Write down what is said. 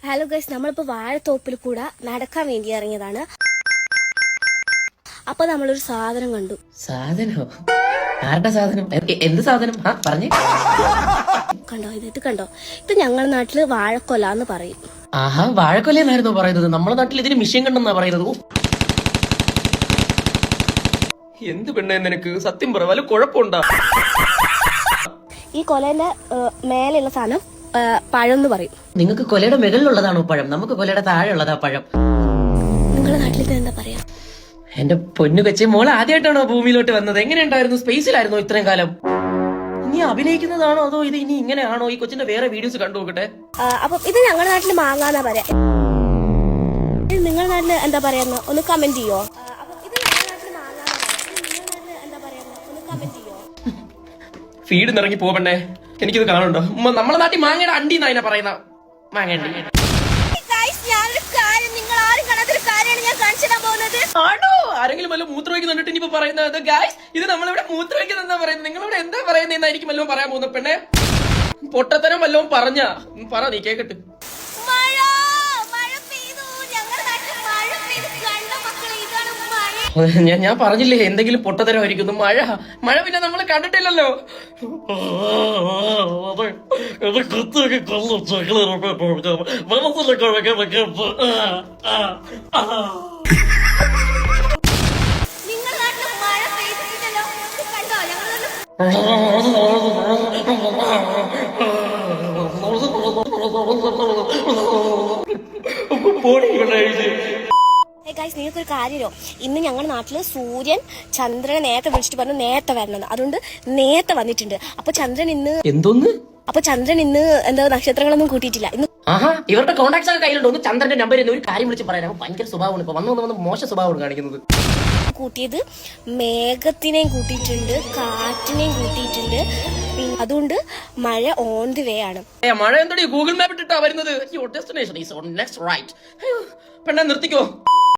Hello guys, നമ്മളിപ്പോൾ വാഴത്തോപ്പിൽ കൂടെ നടക്കാൻ വേണ്ടി ഇറങ്ങിയതാണ്. അപ്പൊ നമ്മളൊരു സാധനം കണ്ടു. സാധനോ? ആരുടെ സാധനം? എന്ത് സാധനം? പറഞ്ഞേ. കണ്ടോ ഇത് കണ്ടോ? ഇത് ഞങ്ങളുടെ നാട്ടില് വാഴക്കൊല എന്ന് പറയും. ആഹാ, വാഴക്കൊലയെന്നായിരുന്നു പറയുന്നത്. നമ്മളെ നാട്ടിൽ ഇതിന് മിഷ്യൻ കണ്ടെന്നാ പറയുന്നത്. എന്ത് പെണ്ണേ നിനക്ക്? സത്യം പറ, വല്ല കുഴപ്പമുണ്ടാ? ഈ കൊലേന്റെ മേലെയുള്ള സാധനം പഴം എന്ന് പറയും. നിങ്ങൾക്ക് കൊലയുടെ മുകളിലുള്ളതാണോ പഴം? നമുക്ക് കൊലയുടെ താഴെ ഉള്ളതാ പഴം. നിങ്ങളുടെ നാട്ടിൽ ഇത് എന്താ പറയാ? എന്റെ പൊന്നു കൊച്ചെ, മോൾ ആദ്യമായിട്ടാണോ ഭൂമിയിലോട്ട് വന്നത്? എങ്ങനെയുണ്ടായിരുന്നു? സ്പേസിലായിരുന്നോ ഇത്രയും കാലം? ഇനി അഭിനയിക്കുന്നതാണോ അതോ ഇത് ഇനി ഇങ്ങനെയാണോ? ഈ കൊച്ചിന്റെ വേറെ വീഡിയോസ് കണ്ടു നോക്കട്ടെ. അപ്പൊ ഇത് ഞങ്ങളുടെ നാട്ടിൽ മാങ്ങാന്നാ പറയാ. നിങ്ങളുടെ നാട്ടില് എന്താ പറയാന്ന് ഒന്ന് കമന്റ് ചെയ്യോ? ഫീഡ് നിറങ്ങി പോവണ്ടേ? എനിക്കിത് കാണുന്നുണ്ടോ? നമ്മളെ നാട്ടിൽ മാങ്ങയുടെ അണ്ടി എന്നാ പറയുന്ന. മാങ്ങണ്ടി ആണോ? ആരെങ്കിലും വല്ല മൂത്രമൊഴിക്കുന്ന കണ്ടിട്ട് ഇനിയിപ്പോ പറയുന്നത് ഗായ്സ് ഇത് നമ്മളിവിടെ മൂത്രമൊഴിക്കുന്ന പറയുന്നത്. നിങ്ങളിവിടെ എന്താ പറയുന്നതെന്നായിരിക്കും വല്ലതും പറയാൻ പോകുന്നത്. പെണ്ണെ, പൊട്ടത്തരം വല്ലതും പറഞ്ഞ പറ, നീ കേക്കട്ട്. ഞാൻ പറഞ്ഞില്ലേ എന്തെങ്കിലും പൊട്ടത്തരമായിരിക്കുന്നു. മഴ പിന്നെ നമ്മൾ കണ്ടിട്ടില്ലല്ലോ. നിങ്ങൾക്കൊരു കാര്യമോ, ഇന്ന് ഞങ്ങളുടെ നാട്ടില് സൂര്യൻ ചന്ദ്രനെ നേരത്തെ വിളിച്ചിട്ട് പറഞ്ഞു നേരത്തെ വരണമെന്ന്. അതുകൊണ്ട് നേരത്തെ വന്നിട്ടുണ്ട്. അപ്പൊ ചന്ദ്രൻ ഇന്ന് എന്താ നക്ഷത്രങ്ങളൊന്നും കൂട്ടിയിട്ടില്ല ഇന്ന്. ആഹാ, ഇവരുടെ കോൺടാക്ട്സ് ഒക്കെ കയ്യിലുണ്ട്. ഒന്ന് ചന്ദ്രന്റെ നമ്പർ ഒരു കാര്യം വിളിച്ച് പറയാൻ ഭയങ്കര സ്വഭാവമാണ്. ഇപ്പൊ വന്ന് മോശ സ്വഭാവമാണ് കാണിക്കുന്നത്. കൂട്ടിയത് മേഘത്തിനെയും കൂട്ടിയിട്ടുണ്ട്, കാറ്റിനെയും കൂട്ടിയിട്ടുണ്ട്. അതുകൊണ്ട് മഴ ഓൺ ദി വേ ആണ്. മഴ എന്തോ ഗൂഗിൾ മാപ്പ് ഇട്ടിട്ടാ വരുന്നത്. Your destination is on next right. പെണ്ണെ നിർത്തിക്കോ.